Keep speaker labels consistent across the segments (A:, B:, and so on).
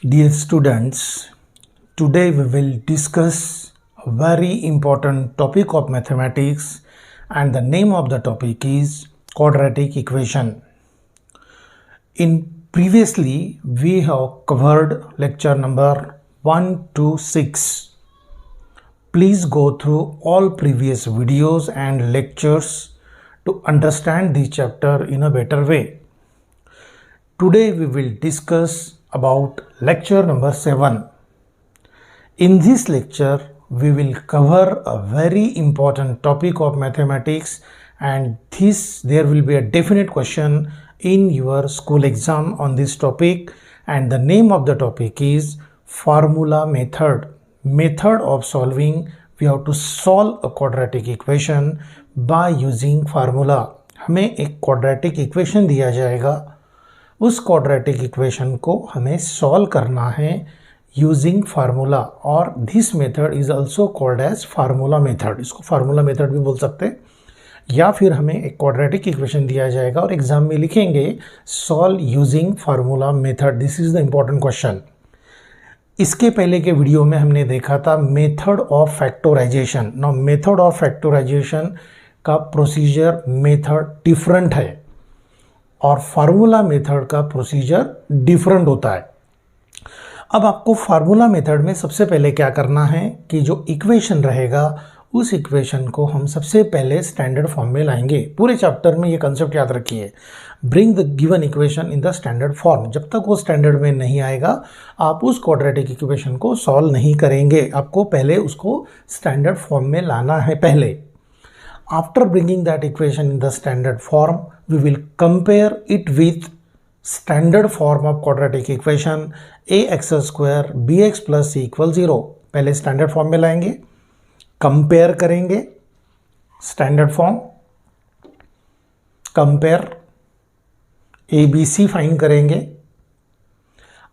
A: Dear students, today we will discuss a very important topic of mathematics, and the name of the topic is quadratic equation. Previously we have covered lecture number 1 to 6. Please go through all previous videos and lectures to understand this chapter in a better way. Today we will discuss about lecture number 7. In this lecture, we will cover a very important topic of mathematics, and there will be a definite question in your school exam on this topic, and the name of the topic is formula method. Method of solving. We have to solve a quadratic equation by using formula. हमें एक quadratic equation दिया जाएगा, उस quadratic equation को हमें solve करना है using formula, और this method is also called as formula method. इसको फार्मूला मेथड भी बोल सकते हैं. या फिर हमें एक क्वाड्रेटिक इक्वेशन दिया जाएगा और एग्जाम में लिखेंगे solve using formula method. This is the important question. इसके पहले के वीडियो में हमने देखा था method of factorization. Now method of factorization का प्रोसीजर मेथड डिफरेंट है और फार्मूला मेथड का प्रोसीजर डिफरेंट होता है. अब आपको फार्मूला मेथड में सबसे पहले क्या करना है कि जो इक्वेशन रहेगा उस इक्वेशन को हम सबसे पहले स्टैंडर्ड फॉर्म में लाएंगे. पूरे चैप्टर में ये कंसेप्ट याद रखिए, bring the given equation in the standard form. जब तक वो स्टैंडर्ड में नहीं आएगा आप उस क्वाड्रेटिक इक्वेशन को सॉल्व नहीं करेंगे. आपको पहले उसको स्टैंडर्ड फॉर्म में लाना है पहले. After bringing that equation in the standard form, we will compare it with standard form of quadratic equation ax square bx plus c equal 0. पहले standard form में लाएंगे, compare करेंगे, standard form, compare, abc find करेंगे.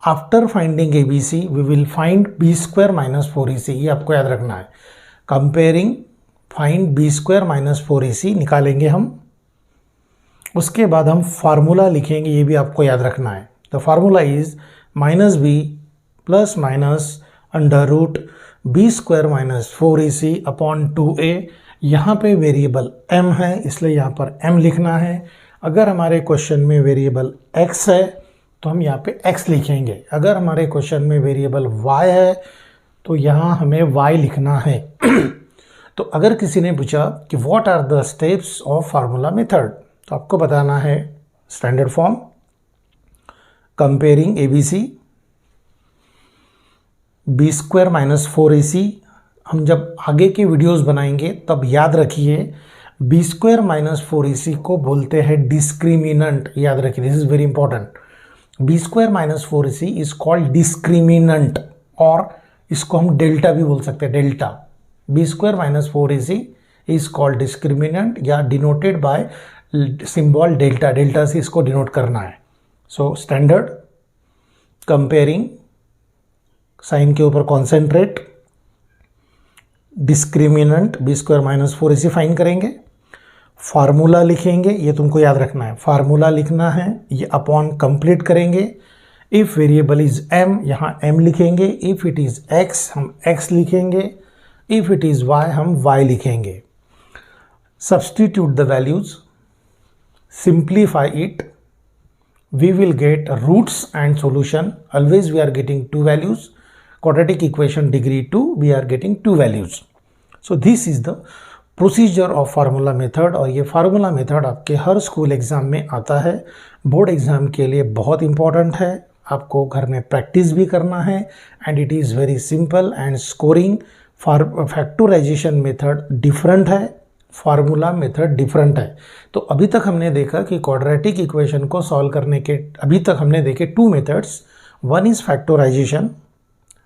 A: After finding abc, we will find b square minus 4ac. ये आपको याद रखना है. Comparing, find B square minus 4ac निकालेंगे हम. उसके बाद हम फार्मूला लिखेंगे, ये भी आपको याद रखना है. The formula is minus B plus minus under root B square minus 4ac upon 2a. यहाँ पे वेरिएबल m है इसलिए यहाँ पर m लिखना है. अगर हमारे क्वेश्चन में वेरिएबल x है तो हम यहाँ पे x लिखेंगे. अगर हमारे क्वेश्चन में वेरिएबल y है तो यहाँ हमें y लिखना है. तो अगर किसी ने पूछा कि what are the steps of formula method, तो आपको बताना है standard form, comparing ABC, B square minus 4ac. हम जब आगे के वीडियोस बनाएंगे तब याद रखिए बी स्क्वायर माइनस 4ac को बोलते हैं डिस्क्रिमिनेंट. याद रखिए, this is very important. B square minus 4ac is called discriminant, और इसको हम डेल्टा भी बोल सकते हैं. Delta B square minus 4ac is called discriminant या denoted by symbol delta. Delta से इसको डिनोट करना है. सो स्टैंडर्ड, कंपेयरिंग, साइन के ऊपर concentrate, discriminant B square minus 4ac find करेंगे. फार्मूला लिखेंगे, ये तुमको याद रखना है. फार्मूला लिखना है, ये अपॉन कंप्लीट करेंगे. इफ वेरिएबल इज m, यहाँ m लिखेंगे. इफ इट इज x, हम x लिखेंगे. इफ इट इज y, हम y लिखेंगे. Substitute the values, simplify it, we will get roots and solution. Always we are getting 2 values. Quadratic equation degree 2, we are getting 2 values. So this is the procedure of formula method. और ये formula method आपके हर school exam में आता है. Board exam के लिए बहुत important है. आपको घर में प्रैक्टिस भी करना है, and it is very simple. And scoring factorization method different है, फार्मूला मेथड डिफरेंट है. तो अभी तक हमने देखा कि क्वाड्रेटिक इक्वेशन को सॉल्व करने के अभी तक हमने देखे 2 methods. One is factorization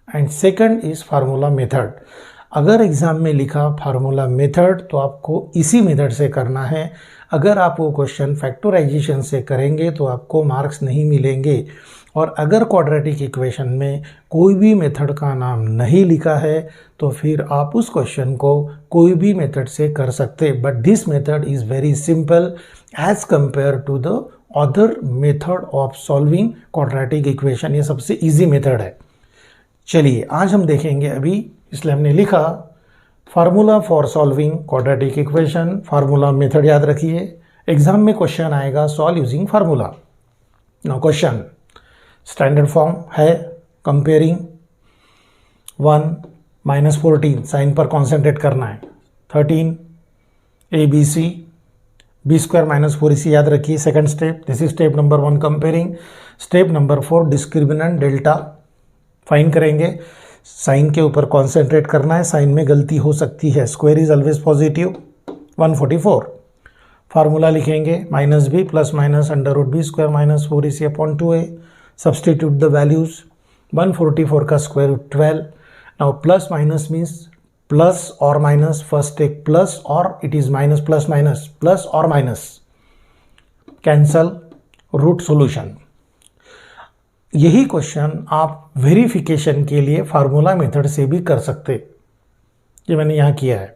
A: and second is formula method. अगर एग्ज़ाम में लिखा फार्मूला मेथड तो आपको इसी मेथड से करना है. अगर आप वो क्वेश्चन फैक्टराइजेशन से करेंगे तो आपको मार्क्स नहीं मिलेंगे. और अगर क्वाड्रेटिक इक्वेशन में कोई भी मेथड का नाम नहीं लिखा है तो फिर आप उस क्वेश्चन को कोई भी मेथड से कर सकते. But this method is very simple as compare to the other method of solving quadratic equation, ये सबसे इजी मेथड है। चलिए आज हम देखेंगे अभी, इसलिए हमने लिखा formula for solving quadratic equation. Formula method याद रखिए, एग्जाम में क्वेश्चन आएगा solve using formula. Now question standard form है कंपेयरिंग 1 - 14, साइन पर कॉन्सेंट्रेट करना है, 13 ABC, B² - 4AC याद रखिए second step. This is step number 1 comparing. Step number 4 discriminant delta find करेंगे। साइन के ऊपर कॉन्सेंट्रेट करना है, साइन में गलती हो सकती है, square is always positive. 144 formula लिखेंगे -b + √b² - 4AC/2a। Substitute the values, 144 का square root 12। Now plus minus means plus और माइनस, फर्स्ट टेक प्लस और it is minus plus minus, plus और माइनस कैंसल, रूट सॉल्यूशन। यही question आप verification के लिए formula method से भी कर सकते, ये मैंने यहाँ किया है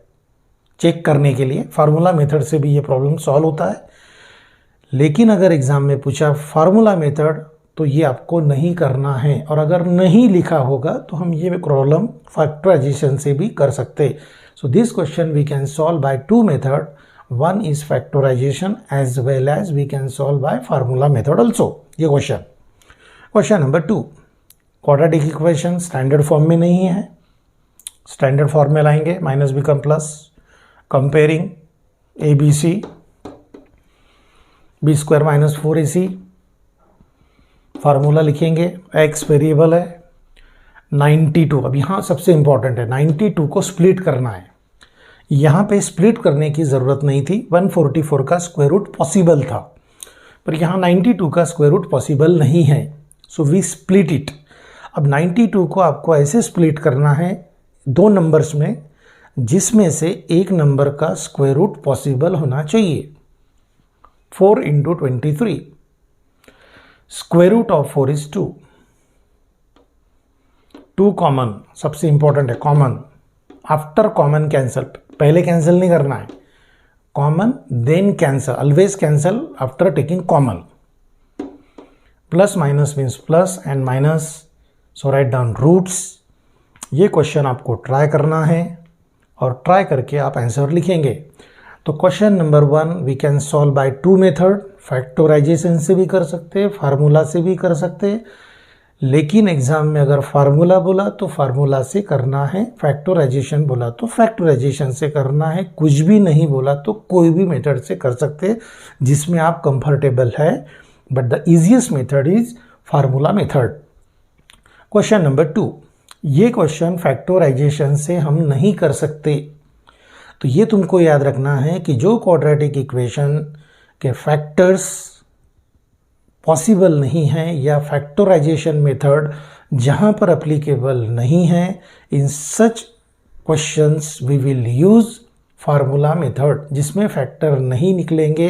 A: चेक करने के लिए। फार्मूला मेथड से भी ये प्रॉब्लम सॉल्व होता है, लेकिन अगर एग्जाम में पूछा फार्मूला मेथड तो ये आपको नहीं करना है, और अगर नहीं लिखा होगा तो हम ये प्रॉब्लम फैक्टराइजेशन से भी कर सकते। So this question we can solve by 2 method, one is factorization as well as we can solve by formula method also। ये question number 2, quadratic equation standard form में नहीं है, स्टैंडर्ड फॉर्म में लाएंगे, -b कम plus, comparing ABC B² - 4AC। Formula लिखेंगे, x variable है, 92। अब यहाँ सबसे इंपॉर्टेंट है, 92 को स्प्लिट करना है। यहाँ पे स्प्लिट करने की ज़रूरत नहीं थी, 144 का स्क्वायर रूट पॉसिबल था, पर यहाँ 92 का स्क्वायर रूट पॉसिबल नहीं है, सो वी स्प्लिट इट। अब 92 को आपको ऐसे स्प्लिट करना है 2 नंबर्स में, जिसमें से एक नंबर का स्क्वायर रूट पॉसिबल होना चाहिए। 4 × 23, square root of 4 is 2। 2 common, सबसे इंपॉर्टेंट है कॉमन। आफ्टर कॉमन कैंसल, पहले कैंसिल नहीं करना है, common then cancel, always cancel after taking common. Plus minus means plus and minus, so write down roots. ये question आपको ट्राई करना है और ट्राई करके आप आंसर लिखेंगे। तो question number 1 we can solve by 2 method, factorization से भी कर सकते, फार्मूला से भी कर सकते, लेकिन एग्जाम में अगर फार्मूला बोला तो फार्मूला से करना है, फैक्टराइजेशन बोला तो फैक्टराइजेशन से करना है, कुछ भी नहीं बोला तो कोई भी मेथड से कर सकते जिसमें आप कंफर्टेबल है, but the easiest method is formula method. Question number 2, ये क्वेश्चन फैक्टराइजेशन से हम नहीं कर सकते, तो ये तुमको याद रखना है कि जो क्वाड्रेटिक इक्वेशन के फैक्टर्स पॉसिबल नहीं है या फैक्टराइजेशन मेथड जहाँ पर एप्लीकेबल नहीं है, in such questions we will use formula method, जिसमें फैक्टर नहीं निकलेंगे,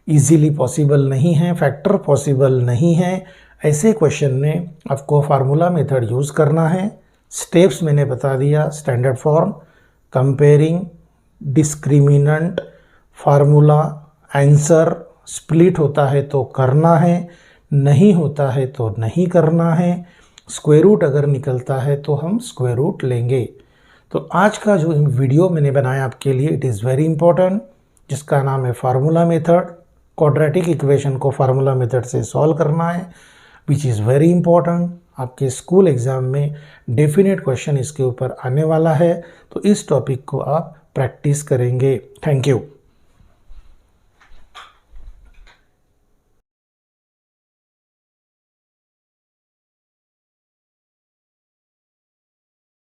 A: इजीली पॉसिबल नहीं है, फैक्टर पॉसिबल नहीं है, ऐसे क्वेश्चन में आपको फार्मूला मेथड यूज़ करना है। स्टेप्स मैंने बता दिया, standard form, comparing, discriminant, formula, answer, split होता है तो करना है, नहीं होता है तो नहीं करना है, स्क्वायर रूट अगर निकलता है तो हम स्क्वायर रूट लेंगे। तो आज का जो वीडियो मैंने बनाया आपके लिए, इट इज़ वेरी इंपॉर्टेंट, जिसका नाम है फार्मूला मेथड। क्वाड्रेटिक इक्वेशन को फार्मूला मेथड से सॉल्व करना है, विच इज़ वेरी इंपॉर्टेंट। आपके स्कूल एग्ज़ाम में डेफिनेट क्वेश्चन इसके ऊपर आने वाला है, तो इस टॉपिक को आप प्रैक्टिस करेंगे। Thank you.